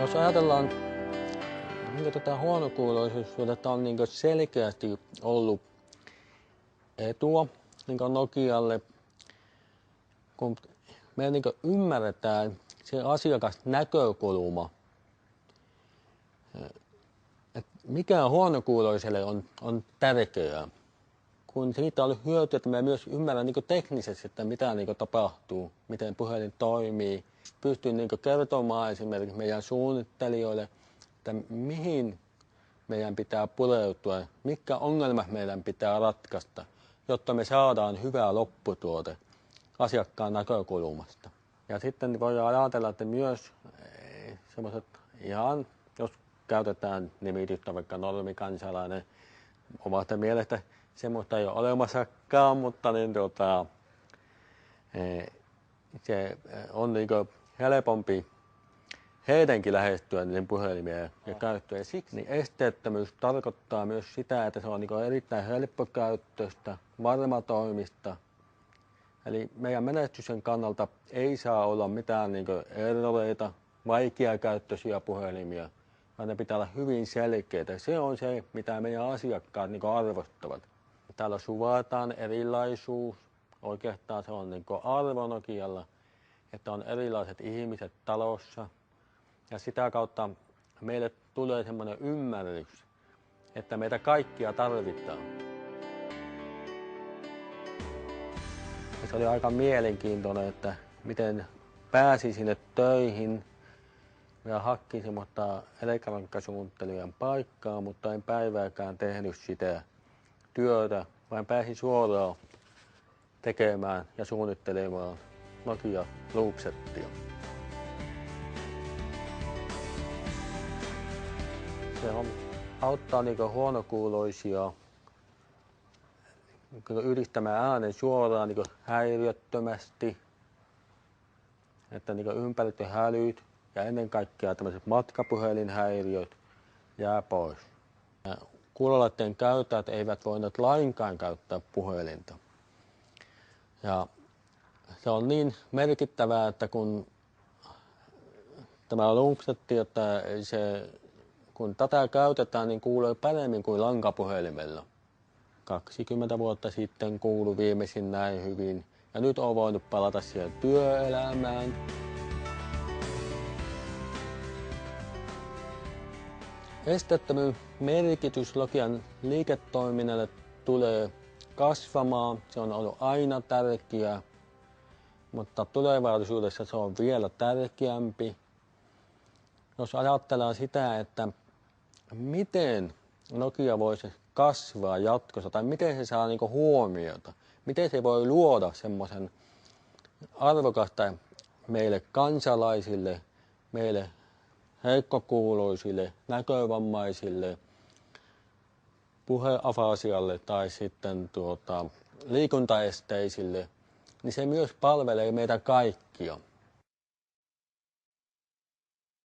Jos ajatellaan tätä huonokuuloisuutta on selkeästi ollut etua Nokialle, kun me ymmärretään se asiakasnäkökulma, että mikä huonokuuloiselle on tärkeää. Kun siitä oli hyötyä, että me myös ymmärrän teknisesti, että mitä tapahtuu, miten puhelin toimii. Pystyn kertomaan esimerkiksi meidän suunnittelijoille, että mihin meidän pitää pureutua, mitkä ongelmat meidän pitää ratkaista, jotta me saadaan hyvä lopputuote asiakkaan näkökulmasta. Ja sitten voidaan ajatella, että myös semmoiset ihan, jos käytetään nimitystä vaikka normikansalainen, omasta mielestä semmoista ei ole olemassakaan, mutta se on helpompi heidänkin lähestyä niiden puhelimia ja käyttöä. Ja siksi niin esteettömyys tarkoittaa myös sitä, että se on erittäin helppokäyttöistä, varmatoimista. Eli meidän menestyksen kannalta ei saa olla mitään eroreita, vaikeakäyttöisiä puhelimia, vaan ne pitää olla hyvin selkeitä. Se on se, mitä meidän asiakkaat arvostavat. Täällä suvataan erilaisuus. Oikeastaan se on arvo Nokialla, että on erilaiset ihmiset talossa. Ja sitä kautta meille tulee semmoinen ymmärrys, että meitä kaikkia tarvitaan. Ja se oli aika mielenkiintoinen, että miten pääsi sinne töihin. Ja hakki semmoista elektroniikkasuunnittelijan paikkaa, mutta en päivääkään tehnyt sitä työtä, vaan pääsin suoraan tekemään ja suunnittelemaan Nokia Loopsetia. Se auttaa huonokuuloisia yhdistämään äänen suoraan häiriöttömästi, että ympäristöhälyt ja ennen kaikkea tämmöiset matkapuhelinhäiriöt jää pois. Kuulolaitteen käyttäjät eivät voineet lainkaan käyttää puhelinta. Ja se on niin merkittävää, että kun tämä Loopsetti, että kun tätä käytetään, niin kuulee paremmin kuin lankapuhelimella. 20 vuotta sitten kuului viimeisin näin hyvin. Ja nyt on voinut palata siihen työelämään. Esteettömyys merkitys Nokian liiketoiminnalle tulee kasvamaan. Se on ollut aina tärkeää, mutta tulevaisuudessa se on vielä tärkeämpi. Jos ajatellaan sitä, että miten Nokia voisi kasvaa jatkossa, tai miten se saa huomiota, miten se voi luoda semmoisen arvokasta meille kansalaisille, meille heikkokuuloisille, näkövammaisille, puheafasialle tai sitten liikuntaesteisille, niin se myös palvelee meitä kaikkia.